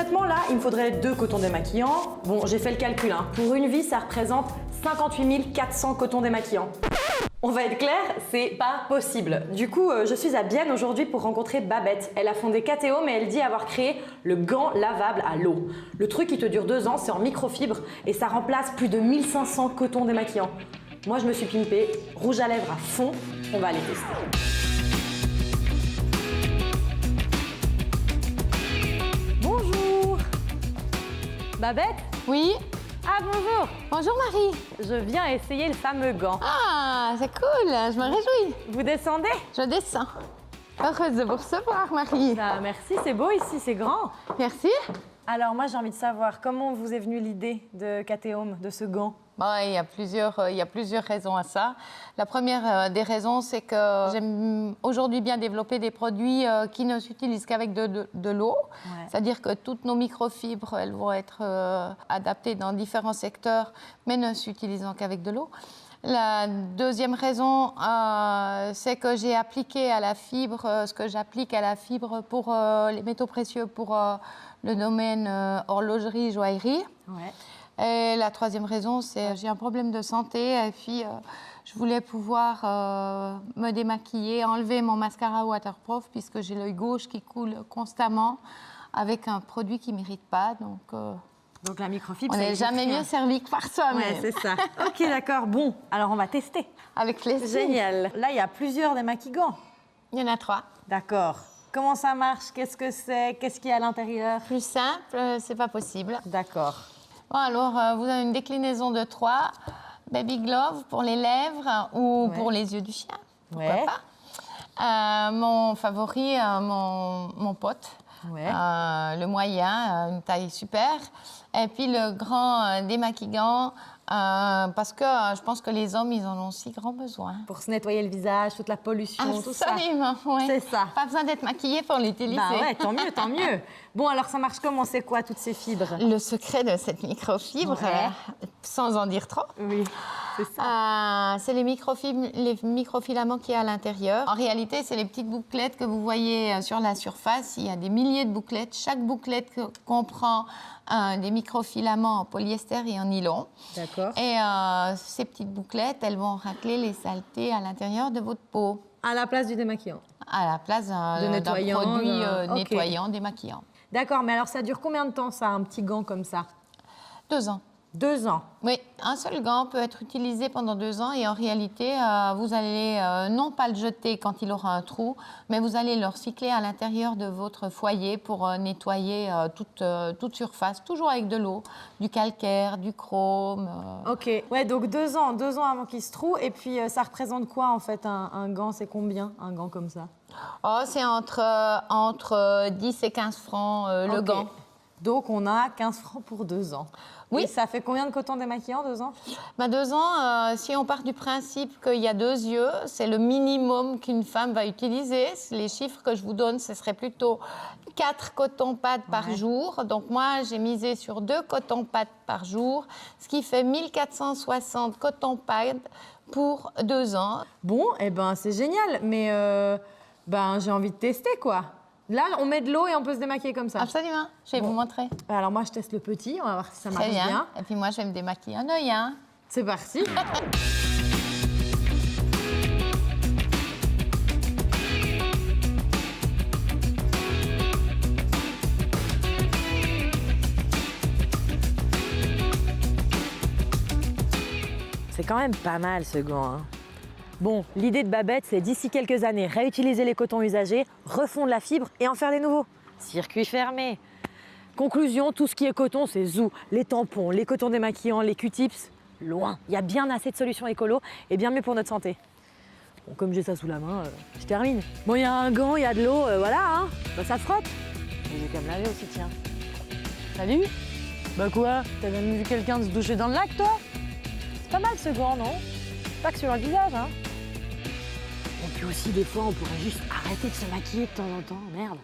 Concrètement, là, il me faudrait 2 cotons démaquillants. Bon, j'ai fait le calcul, hein. Pour une vie, ça représente 58 400 cotons démaquillants. On va être clair, c'est pas possible. Du coup, je suis à Bienne aujourd'hui pour rencontrer Babette. Elle a fondé Cateom et elle dit avoir créé le gant lavable à l'eau. Le truc qui te dure 2 ans, c'est en microfibre et ça remplace plus de 1500 cotons démaquillants. Moi, je me suis pimpée, rouge à lèvres à fond. On va aller tester. Bonjour Babette? Oui. Ah bonjour! Bonjour Marie. Je viens essayer le fameux gant. Ah, c'est cool, je me réjouis. Vous descendez? Je descends. Heureuse de vous recevoir, Marie. Bah, merci, c'est beau ici, c'est grand. Merci. Alors moi j'ai envie de savoir comment vous est venue l'idée de Cateom, de ce gant? Bon, il y a plusieurs raisons à ça. La première des raisons, c'est que j'aime aujourd'hui bien développer des produits qui ne s'utilisent qu'avec de l'eau. Ouais. C'est-à-dire que toutes nos microfibres, elles vont être adaptées dans différents secteurs, mais ne s'utilisant qu'avec de l'eau. La deuxième raison, c'est que j'ai appliqué à la fibre ce que j'applique à la fibre pour les métaux précieux, pour le domaine horlogerie, joaillerie. Ouais. Et la troisième raison, c'est j'ai un problème de santé et puis je voulais pouvoir me démaquiller, enlever mon mascara waterproof puisque j'ai l'œil gauche qui coule constamment avec un produit qui ne mérite pas. Donc la microfibre, on n'est jamais mieux servi que par soi. Ouais, c'est ça. Ok, d'accord. Bon, alors on va tester. Avec plaisir. Génial. Là, il y a plusieurs démaquillants. Il y en a 3. D'accord. Comment ça marche? Qu'est-ce que c'est? Qu'est-ce qu'il y a à l'intérieur? Plus simple, c'est pas possible. D'accord. Bon, alors, vous avez une déclinaison de 3. Baby Glove pour les lèvres ou pour les yeux du chien. Pourquoi pas. Mon favori, mon pote. Ouais. Le moyen, une taille super. Et puis le grand démaquillant, parce que je pense que les hommes, ils en ont aussi grand besoin. Pour se nettoyer le visage, toute la pollution, tout ça. Absolument, oui. C'est ça. Pas besoin d'être maquillé pour l'utiliser. Bah ouais, tant mieux, tant mieux. Bon, alors ça marche comment? C'est quoi toutes ces fibres? Le secret de cette microfibre, sans en dire trop, Oui, c'est ça. c'est les microfilaments qu'il y a à l'intérieur. En réalité, c'est les petites bouclettes que vous voyez sur la surface. Il y a des milliers de bouclettes. Chaque bouclette comprend des microfilaments en polyester et en nylon. D'accord. Et ces petites bouclettes, elles vont racler les saletés à l'intérieur de votre peau. À la place du démaquillant? À la place d'un produit nettoyant, démaquillant. D'accord, mais alors ça dure combien de temps ça, un petit gant comme ça? 2 ans. 2 ans. Oui, un seul gant peut être utilisé pendant 2 ans et en réalité, vous allez non pas le jeter quand il aura un trou, mais vous allez le recycler à l'intérieur de votre foyer pour nettoyer toute surface, toujours avec de l'eau, du calcaire, du chrome. Ok, ouais, donc 2 ans avant qu'il se trouve. Et puis ça représente quoi en fait un gant? C'est combien un gant comme ça? Oh, c'est entre 10 et 15 francs le gant. Donc on a 15 francs pour 2 ans. Oui. Et ça fait combien de coton démaquillant 2 ans? 2 ans, si on part du principe qu'il y a 2 yeux, c'est le minimum qu'une femme va utiliser. Les chiffres que je vous donne, ce serait plutôt 4 cotons-pâtes par jour. Donc moi, j'ai misé sur 2 cotons-pâtes par jour, ce qui fait 1460 cotons-pâtes pour 2 ans. Bon, eh ben c'est génial, mais j'ai envie de tester quoi. Là, on met de l'eau et on peut se démaquiller comme ça. Absolument, je vais vous montrer. Alors moi, je teste le petit, on va voir si ça marche Très bien. bien. Et puis moi, je vais me démaquiller un œil. Hein. C'est parti. C'est quand même pas mal ce gant. Hein. Bon, l'idée de Babette, c'est d'ici quelques années, réutiliser les cotons usagés, refondre la fibre et en faire des nouveaux. Circuit fermé. Conclusion, tout ce qui est coton, c'est zou. Les tampons, les cotons démaquillants, les Q-tips, loin. Il y a bien assez de solutions écolo et bien mieux pour notre santé. Bon, comme j'ai ça sous la main, je termine. Bon, il y a un gant, il y a de l'eau, voilà, hein. Ça frotte. Je vais quand même laver aussi, tiens. Salut. Bah quoi? T'as jamais vu quelqu'un se doucher dans le lac, toi? C'est pas mal ce gant, non? Pas que sur le visage, hein. Et puis aussi, des fois, on pourrait juste arrêter de se maquiller de temps en temps, merde.